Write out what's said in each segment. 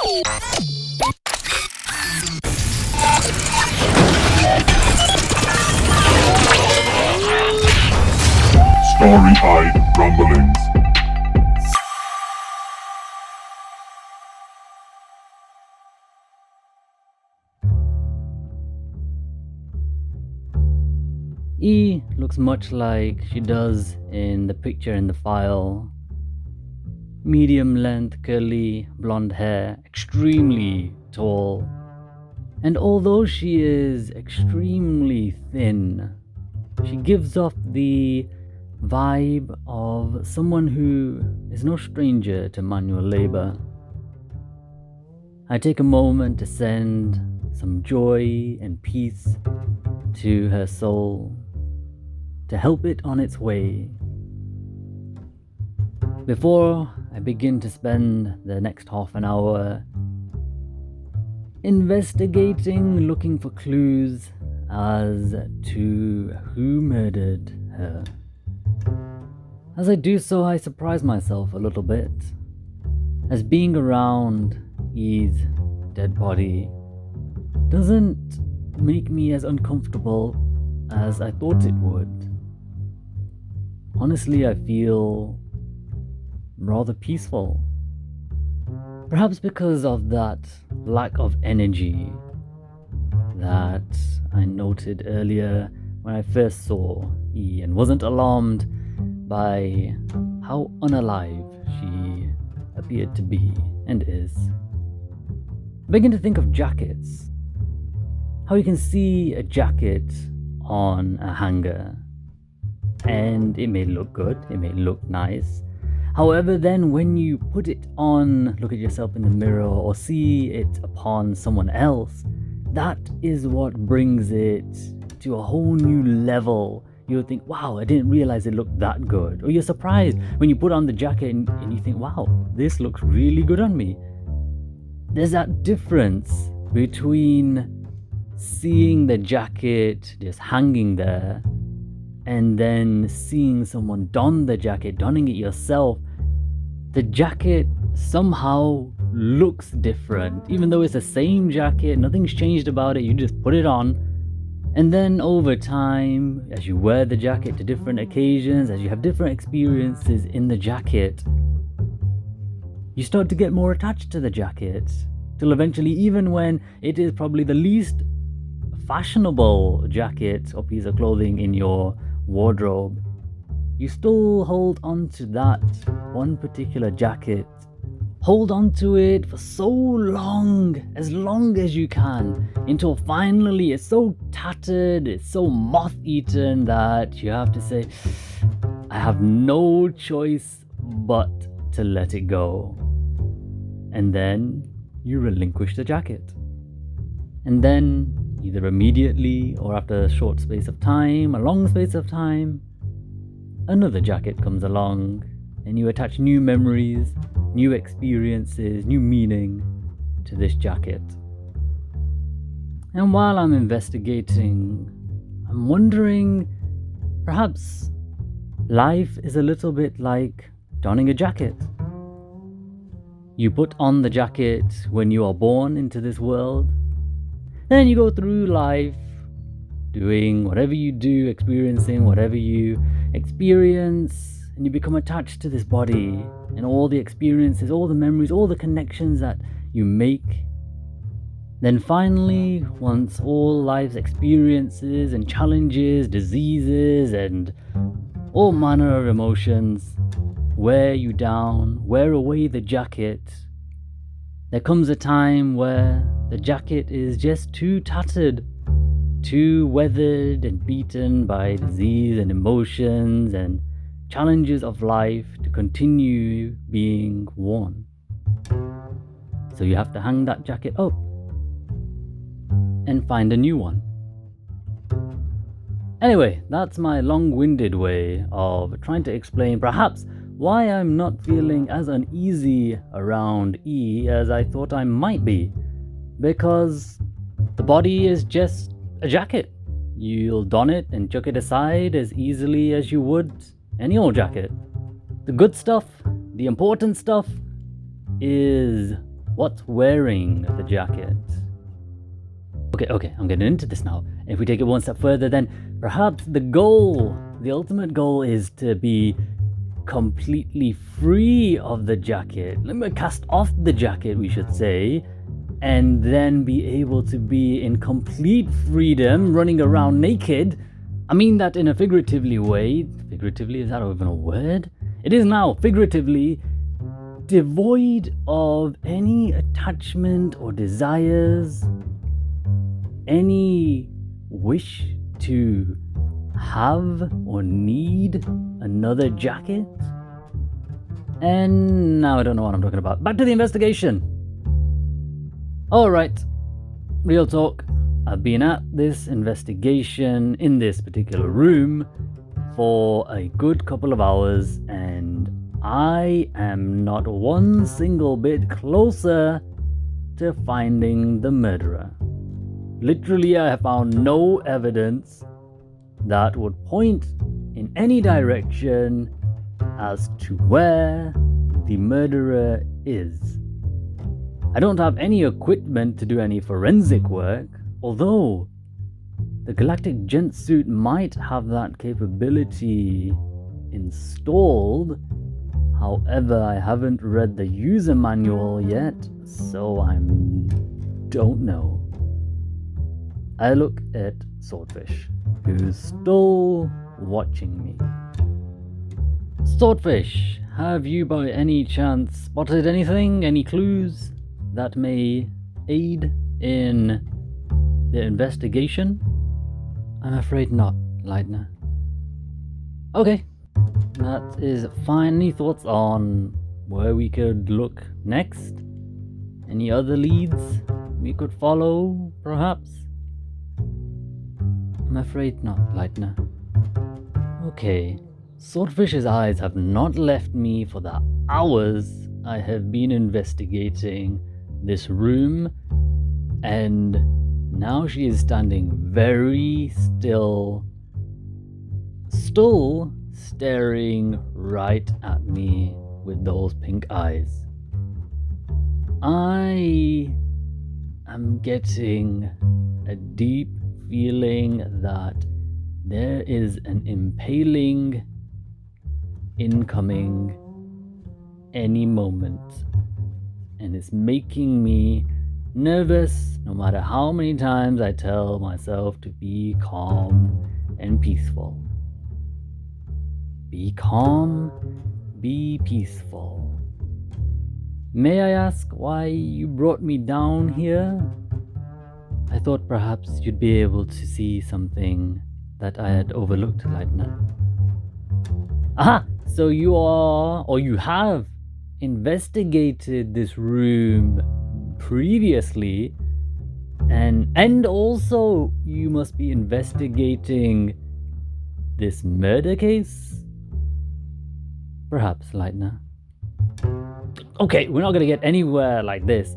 Starry-eyed rumblings. E looks much like she does in the picture in the file. Medium length, curly, blonde hair, extremely tall. And although she is extremely thin, she gives off the vibe of someone who is no stranger to manual labor. I take a moment to send some joy and peace to her soul, to help it on its way. Before I begin to spend the next half an hour investigating, looking for clues as to who murdered her. As I do so, I surprise myself a little bit, as being around E's dead body doesn't make me as uncomfortable as I thought it would. Honestly, I feel rather peaceful. Perhaps because of that lack of energy that I noted earlier when I first saw E and wasn't alarmed by how unalive she appeared to be and is. I begin to think of jackets. How you can see a jacket on a hanger and it may look good, it may look nice. However, then when you put it on, look at yourself in the mirror or see it upon someone else, that is what brings it to a whole new level. You'll think, wow, I didn't realize it looked that good. Or you're surprised when you put on the jacket and you think, wow, this looks really good on me. There's that difference between seeing the jacket just hanging there and then seeing someone don the jacket, donning it yourself. The jacket somehow looks different, even though it's the same jacket, nothing's changed about it, you just put it on. And then over time, as you wear the jacket to different occasions, as you have different experiences in the jacket, you start to get more attached to the jacket, till eventually, even when it is probably the least fashionable jacket or piece of clothing in your wardrobe, you still hold on to that one particular jacket. Hold on to it for so long as you can, until finally it's so tattered, it's so moth-eaten that you have to say, I have no choice but to let it go. And then you relinquish the jacket. And then, either immediately or after a short space of time, a long space of time, another jacket comes along and you attach new memories, new experiences, new meaning to this jacket. And while I'm investigating, I'm wondering, perhaps life is a little bit like donning a jacket. You put on the jacket when you are born into this world, then you go through life doing whatever you do, experiencing whatever you experience, and you become attached to this body and all the experiences, all the memories, all the connections that you make. Then finally, once all life's experiences and challenges, diseases, and all manner of emotions wear you down, wear away the jacket, there comes a time where the jacket is just too tattered, too weathered and beaten by disease and emotions and challenges of life to continue being worn. So you have to hang that jacket up and find a new one. Anyway, that's my long-winded way of trying to explain perhaps why I'm not feeling as uneasy around E as I thought I might be. Because the body is just a jacket. You'll don it and chuck it aside as easily as you would any old jacket. The good stuff, the important stuff, is What's wearing the jacket? Okay, I'm getting into this now. If we take it one step further, then perhaps the ultimate goal is to be completely free of the jacket. Let me cast off the jacket, we should say, and then be able to be in complete freedom, running around naked. I mean that in a figuratively way. Figuratively, is that even a word? It is now, figuratively, devoid of any attachment or desires, any wish to have or need another jacket. And now I don't know what I'm talking about. Back to the investigation. Alright, real talk. I've been at this investigation in this particular room for a good couple of hours, and I am not one single bit closer to finding the murderer. Literally, I have found no evidence that would point in any direction as to where the murderer is. I don't have any equipment to do any forensic work, although the Galactic Gent suit might have that capability installed. However, I haven't read the user manual yet, so I don't know. I look at Swordfish, who's still watching me. Swordfish, have you by any chance spotted anything, any clues that may aid in the investigation? I'm afraid not, Lightner. Okay, that is fine. Any thoughts on where we could look next? Any other leads we could follow, perhaps? I'm afraid not, Lightner. Okay, Swordfish's eyes have not left me for the hours I have been investigating this room, and now she is standing very still staring right at me with those pink eyes. I am getting a deep feeling that there is an impaling incoming any moment, and it's making me nervous no matter how many times I tell myself to be calm and peaceful. Be calm, be peaceful. May I ask why you brought me down here? I thought perhaps you'd be able to see something that I had overlooked, Lightner. Aha! So you are, or you have, investigated this room previously, and also you must be investigating this murder case? Perhaps, Lightner. Okay, we're not gonna get anywhere like this.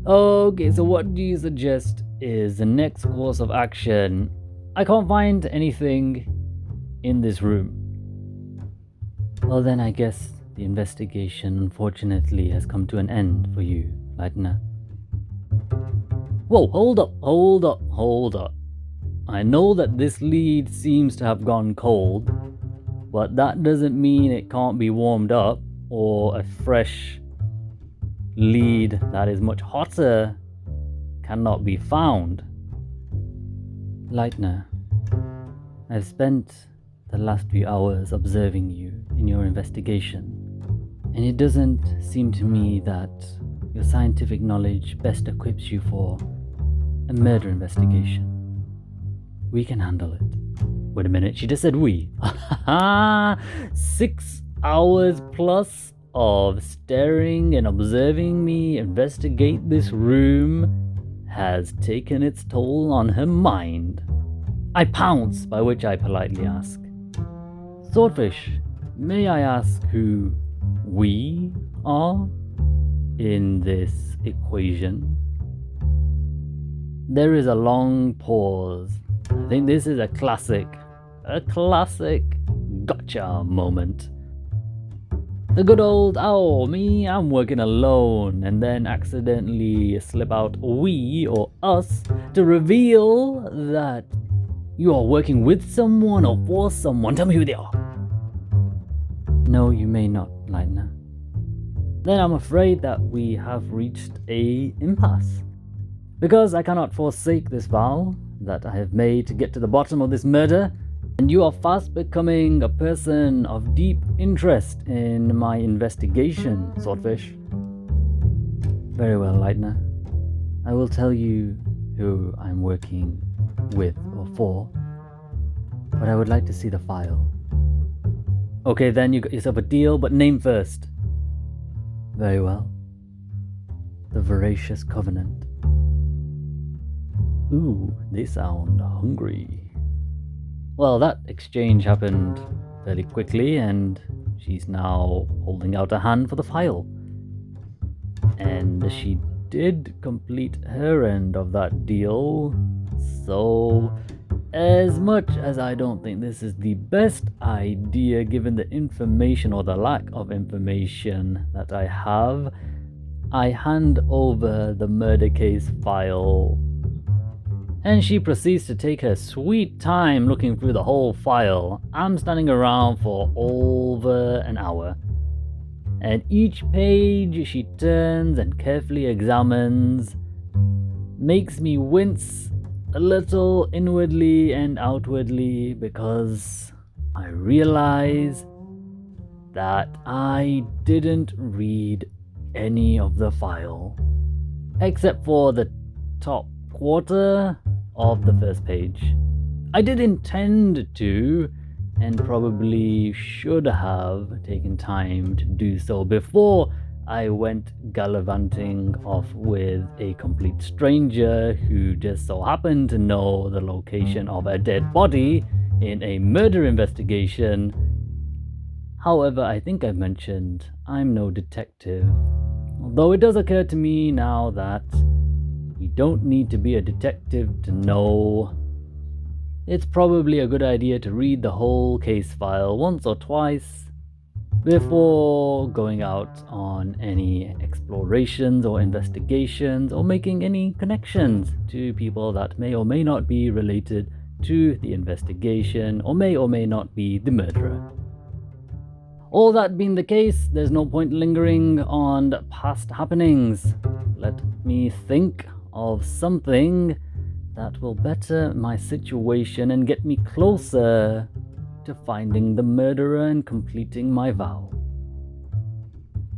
Okay, so what do you suggest is the next course of action? I can't find anything in this room. Well then, I guess the investigation unfortunately has come to an end for you, Lightner. Whoa, hold up. I know that this lead seems to have gone cold, but that doesn't mean it can't be warmed up, or a fresh lead that is much hotter cannot be found. Lightner, I've spent the last few hours observing you in your investigation, and it doesn't seem to me that your scientific knowledge best equips you for a murder investigation. We can handle it. Wait a minute, she just said we. 6 hours plus of staring and observing me investigate this room has taken its toll on her mind. I pounce, by which I politely ask, Swordfish, may I ask who we are in this equation? There is a long pause. I think this is a classic gotcha moment. The good old, oh, me, I'm working alone, and then accidentally slip out we or us to reveal that you are working with someone or for someone. Tell me who they are. No, you may not, Lightner. Then I'm afraid that we have reached a impasse. Because I cannot forsake this vow that I have made to get to the bottom of this murder, and you are fast becoming a person of deep interest in my investigation, Swordfish. Very well, Lightner. I will tell you who I'm working with or for, but I would like to see the file. Okay, then you got yourself a deal, but name first. Very well. The Voracious Covenant. Ooh, they sound hungry. Well, that exchange happened fairly quickly, and she's now holding out a hand for the file. And she did complete her end of that deal, so as much as I don't think this is the best idea given the information or the lack of information that I have, I hand over the murder case file. And she proceeds to take her sweet time looking through the whole file. I'm standing around for over an hour. And each page she turns and carefully examines makes me wince a little inwardly and outwardly because I realize that I didn't read any of the file except for the top quarter of the first page. I did intend to, and probably should have taken time to do so before I went gallivanting off with a complete stranger who just so happened to know the location of a dead body in a murder investigation. However, I think I've mentioned I'm no detective, although it does occur to me now that you don't need to be a detective to know it's probably a good idea to read the whole case file once or twice before going out on any explorations or investigations or making any connections to people that may or may not be related to the investigation or may not be the murderer. All that being the case, there's no point lingering on past happenings. Let me think of something that will better my situation and get me closer to finding the murderer and completing my vow.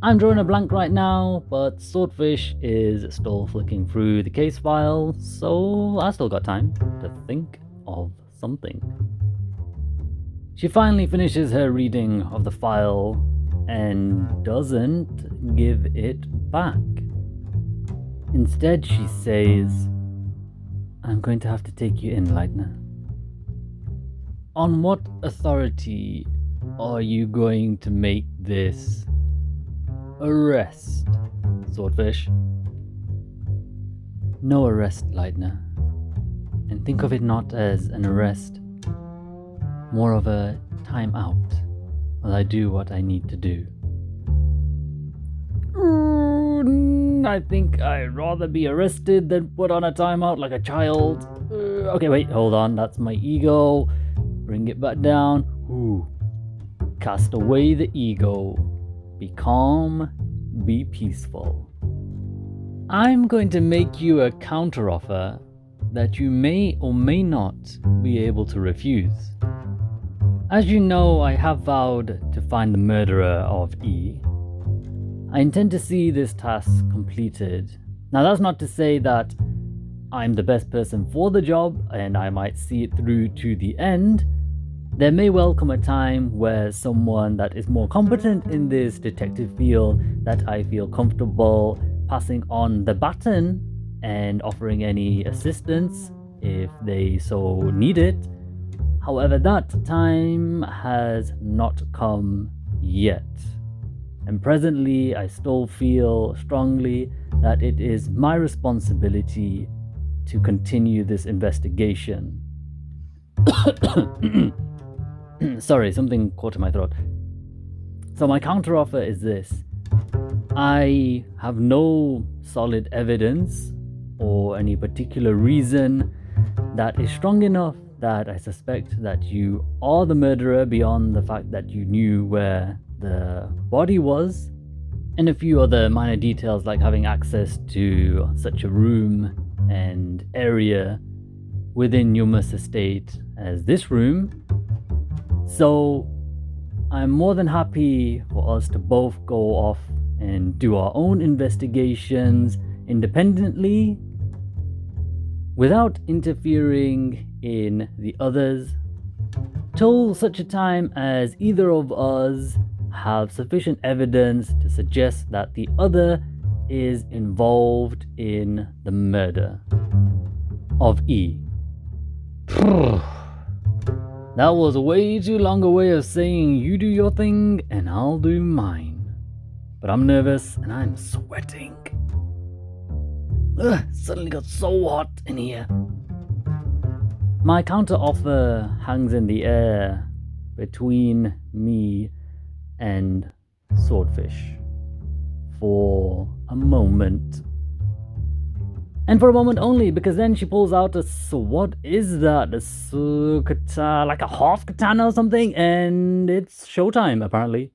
I'm drawing a blank right now, but Swordfish is still flicking through the case file, so I still got time to think of something. She finally finishes her reading of the file and doesn't give it back. Instead, she says, I'm going to have to take you in, Lightner. On what authority are you going to make this arrest, Swordfish? No arrest, Lightner. And think of it not as an arrest, more of a time out while I do what I need to do. I think I'd rather be arrested than put on a timeout like a child. Okay, wait, hold on. That's my ego. Bring it back down. Ooh. Cast away the ego. Be calm. Be peaceful. I'm going to make you a counteroffer that you may or may not be able to refuse. As you know, I have vowed to find the murderer of E. I intend to see this task completed. Now, that's not to say that I'm the best person for the job and I might see it through to the end. There may well come a time where someone that is more competent in this detective field that I feel comfortable passing on the baton and offering any assistance if they so need it. However, that time has not come yet. And presently, I still feel strongly that it is my responsibility to continue this investigation. Sorry, something caught in my throat. So my counteroffer is this. I have no solid evidence or any particular reason that is strong enough that I suspect that you are the murderer beyond the fact that you knew where the body was, and a few other minor details like having access to such a room and area within Yuma's estate as this room. So I'm more than happy for us to both go off and do our own investigations independently without interfering in the others till such a time as either of us have sufficient evidence to suggest that the other is involved in the murder of E. That was a way too long a way of saying you do your thing and I'll do mine. But I'm nervous and I'm sweating. Ugh, suddenly got so hot in here. My counter-offer hangs in the air between me and Swordfish for a moment. And for a moment only, because then she pulls out what is that? Like a half katana or something, and it's showtime, apparently.